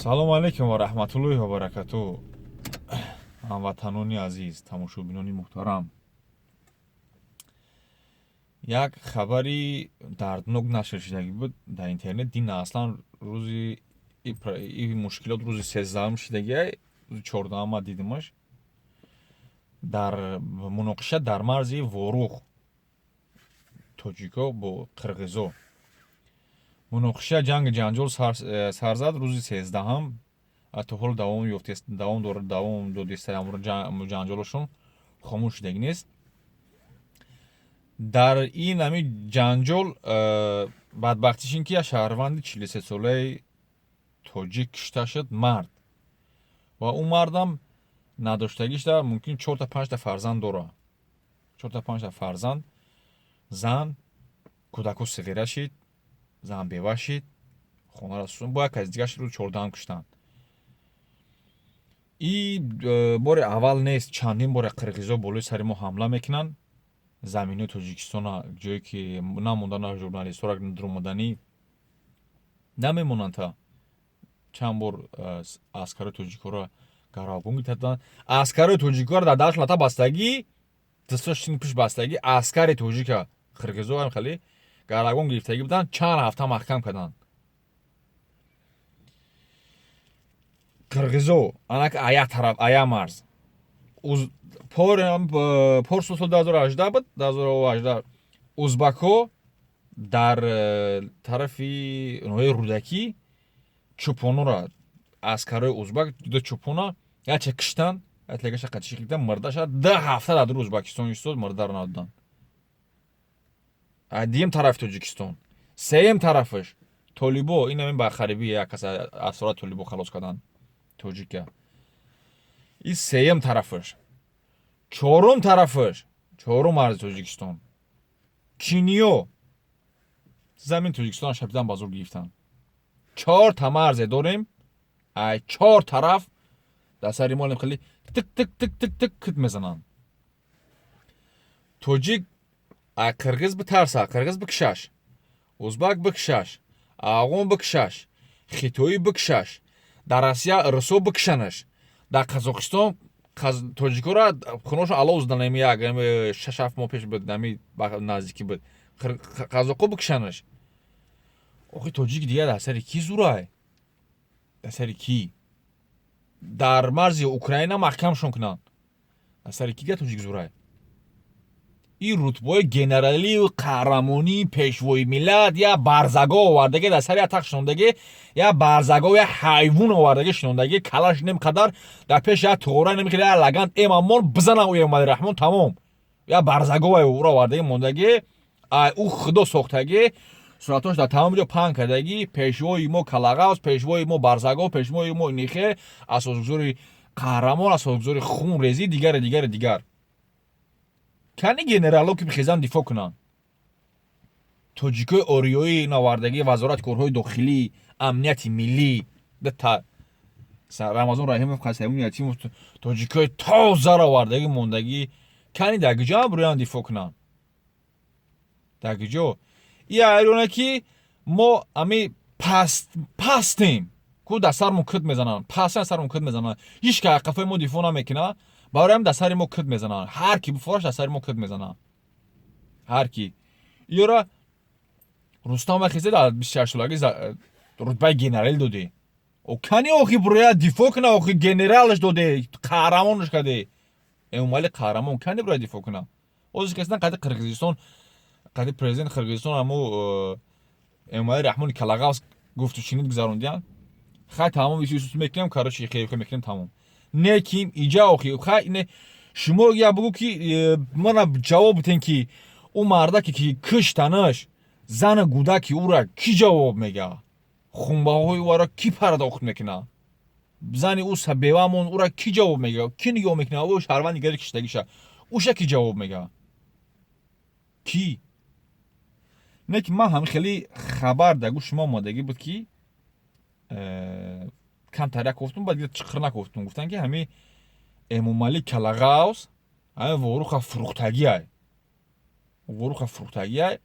салому алейкум ва раҳматуллоҳи ва баракатуҳ. ҳамватанони азиз, тамошобинони муҳтарам, як хабари дарднок нашр шудагӣ буд дар интернет. Дин аслан рӯзи мушкилот рӯзи 13 шудагиай, рӯзи 14 дидимаш. дар муноқиша дар марзи ворух тоҷико бо қирғизо муноқиша ҷанги ҷанҷол сар зад рӯзи 13. Ҳатто ҳол давом додиста ҷанҷолашон хомӯш шудагӣ нест. дар ин ҳами ҷанҷол бадбахтиш ин ки як шаҳрванди 43-солаи тоҷик кишта шуд, мард. Ва ӯ мардам надоштагишда мумкин 4-5 фарзанд дора. 4-5 фарзанд, зан, кӯдаку сағира шид, зан бева шид, хонара сӯзон, бо як аз дигар рӯзи 14 куштанд. И бори аввал нест, чандин бора қирғизо болои сари мо ҳамла мекунанд. заминои тоҷикистона ҷое ки намондана журналистҳора дуромаданӣ намемонанд. чанд бор аскарои тоҷикора гаравгон гирифтанд. Аскарои тоҷикора дар дастшон ата бастагӣ, дасташон пиш бастагӣ, аскари тоҷика қирғизо ҳам хеле гаравгон гирифтагӣ буданд, чанд ҳафта маҳкам карданд. қирғизо анак ая тараф, ая марз. Порсо соли 2018 буд, 2018 узбако дар тарафи ноҳияи рӯдакӣ чӯпонора, аскарои узбак ҷудо чӯпона яче киштанд, ятлегаша қатиши киштанд, мурда шуд. 10 ҳафта дар дур Узбакистон истод, мурдаро надоданд. Дигим тарафи Тоҷикистон, сеюм тарафаш Толибо, ин ҳамин бархарибӣ як кас асрори Толибо халос карданд тоҷика. Ин сеюм тарафаш. чорум тарафаш, чорум марзи Тоҷикистон, Чиниё, замин Тоҷикистон шабидан ба зур гирифтанд. 4 та марзе дорем, ай 4 тараф дар сари молем хеле тик тик тик тик тик кит мезананд. Тоҷик ай қирғиз битарса, қирғиз бикшаш, узбак бикшаш, афғон бикшаш, хитоӣ бикшаш, дар Россия русо бикшанаш, дар Қазоқистон тоҷикора хуношон алло узданами як 6-7 моҳ пеш буд, нами наздикӣ буд. Қазоқо бикшанаш. Охи тоҷик дигар дар сари ки зурай? Дар сари ки? Дар марзи Украина маҳкамшон кунанд. Дар сари ки га тоҷик зурай? Ин рутбаи генералию қаҳрамонии пешвои миллат я барзаго овардаги дар сари атақ шинондаги, я барзаго я ҳайвон овардаги шинондаги, калаш нем қадар дар пеш я туғора нем ки я лаганд эмамон бизанам ӯ Эмомали Раҳмон тамом. Я барзаго уро овардаги мондаги, ай ӯ худо сохтаги, суратош дар тамоми ҷо паҳн кардаги, пешвои мо Калагавз, пешвои мо Барзаго, пешвои мо Нихе, асосгузори қаҳрамон, асосгузори хунрезӣ, дигар. Кани генерало ки бихезан дифоъ кунанд. Тоҷикои ориёӣ навардаги вазорати корҳои дохилӣ, амнияти миллӣ, Рамазон Раҳимов, Қасимов Ятимов, тоҷикои тозаро овардаги мондаги, кани дар гиҷо ҳам бурӯянд дифоъ кунанд. Дар гиҷо и айрона ки мо ами пастем, ку дар сармон кит мезананд, пастен сармон кит мезананд, ҳеч ки қафои мо дифоъ намекунад, барои ҳам дар сари мо кит мезананд. Ҳар ки бифораш дар сари мо кит мезананд. Ҳар ки. Иёра Рустам Вахизе дар 26 солагӣ рутбаи генералӣ доде. Кани охи бурӯяд дифоъ кунад, охи генералш доде, қаҳрамонш карде. Эмомали қаҳрамон кани бурӯяд дифоъ кунад. Озиш касдан қади Қирғизистон, қади президент Қирғизистон ҳамо Эмомали Раҳмони Калагавз гуфту шинид гузарондиянд. Хай тамом исус мекунем, короче хейвка мекунем тамом. Не ким иҷа охи хай не шумо я бугу ки мана ҷавоб битен ки ӯ мардаке ки киштанаш, зана гудаки ӯра ки ҷавоб мега? Хунбаҳои ӯро ки пардохт мекунад? Зани ӯ бевамон ӯра ки ҷавоб мега? Ки нигоҳ мекунад? Ӯ шаҳрванди дигари киштагиша. Ӯша ки ҷавоб мега? Ки? Не ки ман ҳам хеле хабар дар гӯши мо омадагӣ буд ки камтарак гуфтум, баъд чиқир накуфтум. Гуфтанд ки ҳами Эмомали Калагавз ҳами воруха фурӯхтагиай. Воруха фурӯхтагиай.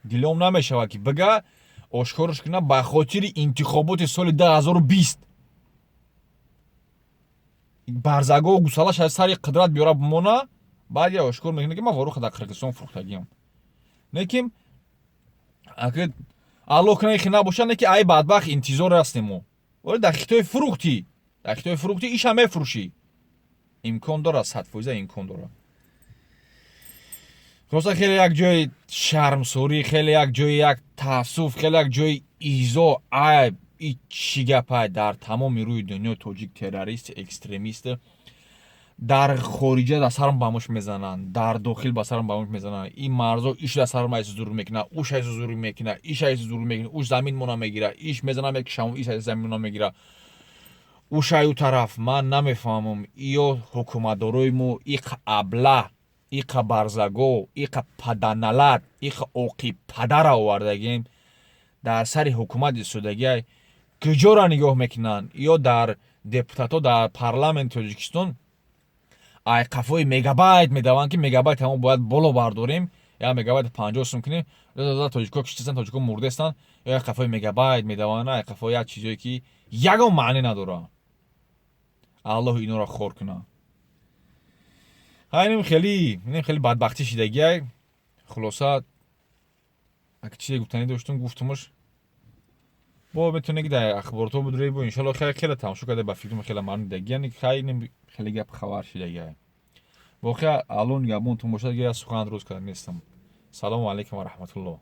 Дилом намешавад ки бага ошкорш кунад ба хотири интихоботи соли 2020. барзаго гусалаш аз сари қидрат биёра бимона, баъд я ошкор мекунад ки ман ворух дар Қирғизистон фурӯхтагиам. Лекин агар алло кунае ки набошад, не ки ай бадбахт интизор ҳастем мо. Вале дар Хитой фурӯхтӣ, дар Хитой фурӯхтӣ иша мефурӯшӣ. Имкон дорад, 100% имкон дорад. Роста хеле як ҷои шармсорӣ, хеле як ҷои як таассуф, хеле як ҷои изо, айб, и чӣ гапай дар тамоми рӯи дунё тоҷик террорист, экстремист дар хориҷа дар сарам ба муш мезананд, дар дохил ба сарам ба муш мезананд. И марзо иш дар сарам айс зур мекунад, уш айс зур мекунад, иш айс зур мекунад, уш заминмона мегирад, иш мезанам мекушам, иш айс заминмона мегирад. уш аю тараф ман намефаҳмам ё ҳукуматдорои мо иқа абла, иқа барзаго, иқа паданалат, иқа оқи падара овардагем дар сари ҳукумат истодагиай куҷора нигоҳ мекунанд. Ё дар депутатҳо дар парламенти Тоҷикистон ай қафои мегабайт медаванд ки мегабайт ҳамо бояд боло бардорем, я мегабайт 50 сум кунем, тоҷико киштастанд, тоҷико мурдастанд, ё қафои мегабайт медаванд, ай қафои як чизое ки ягон маъне надорад. аллоҳ инора хор кунад. Инем хеле бадбахтӣ шидагиай. Хулоса як чизе гуфтанӣ доштум, гуфтумаш бо метавонед ки дар ахборотҳо бидуред, бо иншаллоҳ хеле тамошо карда ба фикрам хеле маънидагиян, хеле гап хабар шидагиай. воқеан алон габонтон бошад ки я сухан дуруст карда нестам. Салому алайкум ва раҳматуллоҳ.